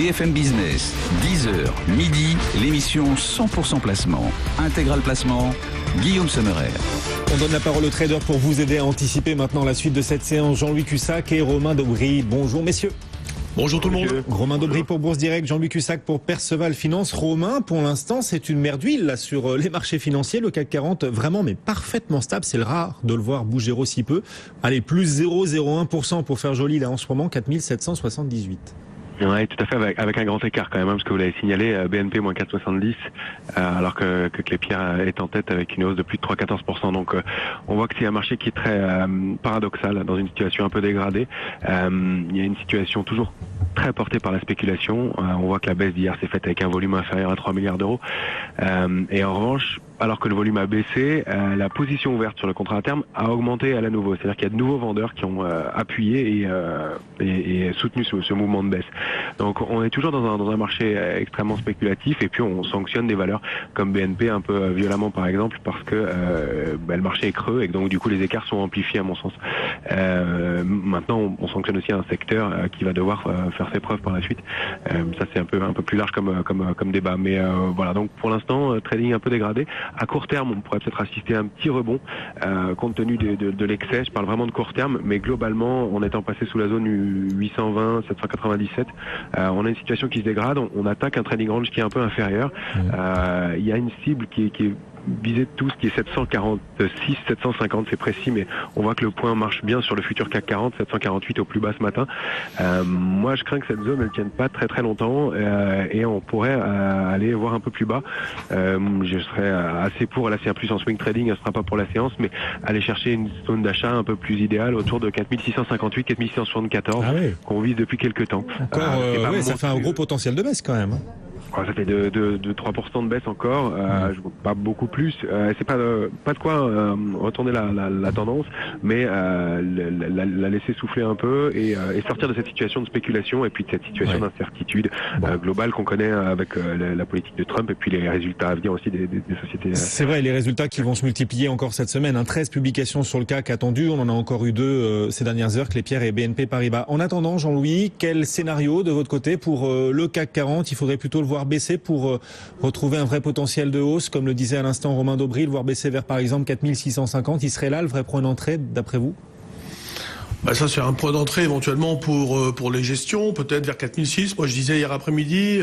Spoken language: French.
BFM Business, 10h, midi, l'émission 100% placement. Intégral placement, Guillaume Sommerer. On donne la parole aux traders pour vous aider à anticiper maintenant la suite de cette séance. Jean-Louis Cussac et Romain Daubry. Bonjour messieurs. Bonjour tout le monde. Romain Daubry pour Bourse Direct, Jean-Louis Cussac pour Perceval Finance. Romain, pour l'instant, c'est une mer d'huile là sur les marchés financiers. Le CAC 40, vraiment, mais parfaitement stable. C'est rare de le voir bouger aussi peu. Allez, plus 0,01% pour faire joli là en ce moment, 4778. Oui, tout à fait, avec un grand écart quand même, parce que vous l'avez signalé, BNP moins 4,70, alors que Klépierre est en tête avec une hausse de plus de 3,14%. Donc on voit que c'est un marché qui est très paradoxal, dans une situation un peu dégradée. Il y a une situation toujours très portée par la spéculation. On voit que la baisse d'hier s'est faite avec un volume inférieur à 3 milliards d'euros. Et en revanche, alors que le volume a baissé, la position ouverte sur le contrat à terme a augmenté à la nouveau. C'est-à-dire qu'il y a de nouveaux vendeurs qui ont appuyé et soutenu ce mouvement de baisse. Donc on est toujours dans un marché extrêmement spéculatif, et puis on sanctionne des valeurs comme BNP un peu violemment par exemple, parce que le marché est creux et que donc du coup les écarts sont amplifiés à mon sens. Maintenant on sanctionne aussi un secteur qui va devoir faire ses preuves par la suite. Ça c'est un peu plus large comme débat, mais voilà, donc pour l'instant trading un peu dégradé. À court terme, on pourrait peut-être assister à un petit rebond compte tenu de l'excès. Je parle vraiment de court terme, mais globalement, en étant passé sous la zone 820, 797, on a une situation qui se dégrade. On attaque un trading range qui est un peu inférieur. Il y a une cible qui est visée de tous, qui est 746, 750, c'est précis, mais on voit que le point marche bien sur le futur CAC 40, 748 au plus bas ce matin. Moi, je crains que cette zone ne tienne pas très très longtemps, et on pourrait aller voir un peu plus bas. Je serais assez pour, là c'est un plus en swing trading, ce ne sera pas pour la séance, mais aller chercher une zone d'achat un peu plus idéale autour de 4658, 4674, qu'on vise depuis quelques temps. Encore, ça fait un gros potentiel de baisse quand même. Ça fait de 3% de baisse encore, je vois pas beaucoup plus. C'est pas de quoi retourner la tendance, mais la laisser souffler un peu et sortir de cette situation de spéculation et puis de cette situation d'incertitude globale qu'on connaît avec la politique de Trump et puis les résultats à venir aussi des sociétés. C'est vrai, les résultats qui vont se multiplier encore cette semaine. 13 publications sur le CAC attendues, on en a encore eu 2 ces dernières heures, Klépierre et BNP Paribas. En attendant, Jean-Louis, quel scénario de votre côté pour le CAC 40? Il faudrait plutôt le voir baisser pour retrouver un vrai potentiel de hausse, comme le disait à l'instant Romain Daubry, le voir baisser vers par exemple 4650, il serait là le vrai point d'entrée d'après vous? Ça c'est un point d'entrée éventuellement pour les gestions, peut-être vers 4006. Moi je disais hier après-midi,